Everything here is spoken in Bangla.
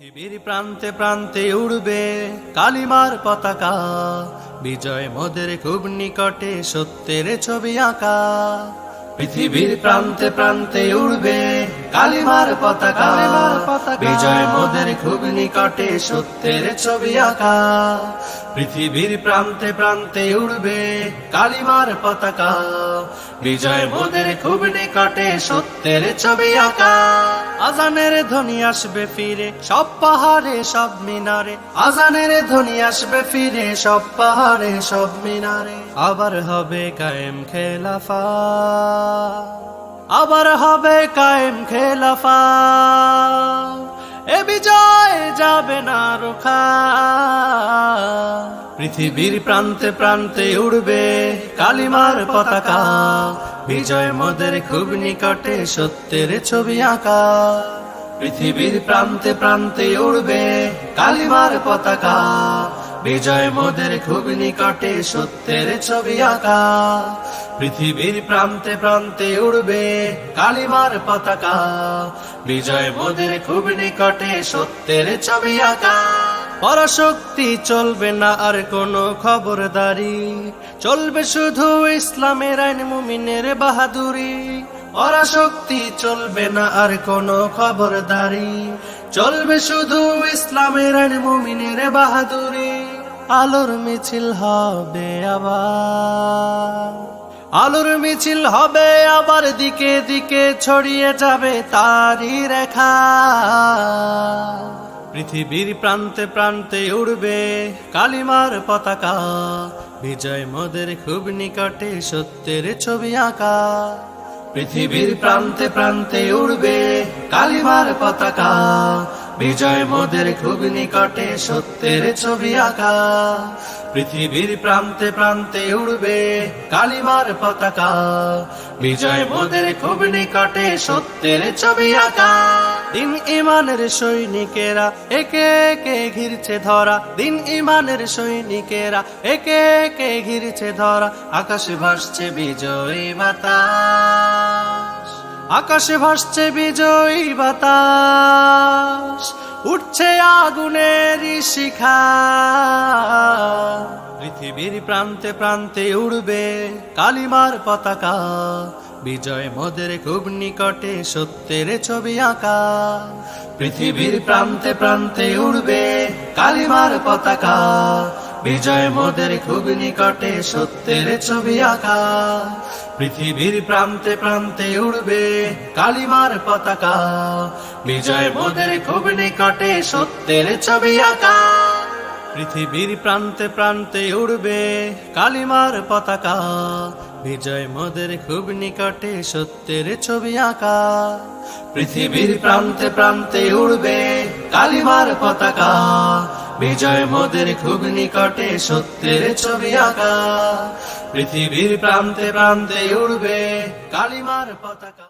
পৃথিবীর প্রান্তে প্রান্তে উড়বে কালিমার পতাকা, বিজয় মোদের খুব নিকটে সত্যের ছবি আঁকা। পৃথিবীর প্রান্তে প্রান্তে উড়বে কালিমার পতাকা, বিজয় মোদের খুব নিকটে সত্যের ছবি আঁকা। পৃথিবীর প্রান্তে প্রান্তে উড়বে কালিমার পতাকা, বিজয় মোদের খুব নিকটে সত্যের ছবি আঁকা। আজানের ধ্বনি আসবে ফিরে সব পাহাড়ে সব মিনারে, আজানের ধ্বনি আসবে ফিরে সব পাহাড়ে সব মিনারে। আবার হবে কায়েম খেলাফা, আবার হবে কায়েম খেলাফা, এ বিজয় যাবে না রোখা। পৃথিবীর প্রান্তে প্রান্তে উড়বে কালিমার পতাকা, বিজয় মোদের খুব নিকটে সত্যের ছবি আঁকা। পৃথিবীর প্রান্তে প্রান্তে উড়বে কালিমার পতাকা, বিজয় মোদের খুব নিকটে সত্যের ছবি আঁকা। পৃথিবীর প্রান্তে প্রান্তে উড়বে কালিমার পতাকা, বিজয় মোদের খুব নিকটে সত্যের ছবি আঁকা। পরাশক্তি চলবে না আর কোনো খবরদারি, চলবে শুধু ইসলামের আইন মুমিনের বাহাদুরি। পরাশক্তি চলবে না আর কোনো খবরদারি, চলবে শুধু ইসলামের আইন মুমিনের বাহাদুরি। আলোর মিছিল হবে আবার, আলোর মিছিল হবে আবার, দিকে দিকে ছড়িয়ে যাবে তারই রেখা। পৃথিবীর প্রান্তে প্রান্তে উড়বে কালিমার পতাকা, বিজয় মোদের খুব নিকটে সত্যের ছবি আঁকা। পৃথিবীর প্রান্তে প্রান্তে উড়বে কালিমার পতাকা, বিজয় মোদের খুব নিকটে সত্যের ছবি আঁকা। পৃথিবীর প্রান্তে প্রান্তে উড়বে কালিমার পতাকা, বিজয় মোদের খুব নিকটে সত্যের ছবি আঁকা। দিন ইমানের সৈনিকেরা একে একে ঘিরছে ধরা, দিন ইমানের সৈনিকেরা একে একে ঘিরছে ধরা। আকাশে ভাসছে বিজয়ী বাতাস, আকাশে ভাসছে বিজয়ী বাতাস, উঠছে আগুনের শিখা। পৃথিবীর প্রান্তে প্রান্তে উড়বে কালিমার পতাকা, বিজয় মোদের খুব নিকটে সত্যের ছবি আঁকা। পৃথিবীর প্রান্তে প্রান্তে উড়বে কালিমার পতাকা, বিজয় মোদের খুব নিকটে সত্যের ছবি আঁকা। পৃথিবীর প্রান্তে প্রান্তে উড়বে কালিমার পতাকা, বিজয় মোদের খুব নিকটে সত্যের ছবি আঁকা। পৃথিবীর প্রান্তে প্রান্তে উড়বে কালিমার পতাকা, বিজয় মোদের খুব নিকটে সত্যের ছবি আঁকা। পৃথিবীর প্রান্তে প্রান্তে উড়বে কালিমার পতাকা, বিজয় মোদের খুব নিকটে সত্যের ছবি আঁকা। পৃথিবীর প্রান্তে প্রান্তে উড়বে কালিমার পতাকা।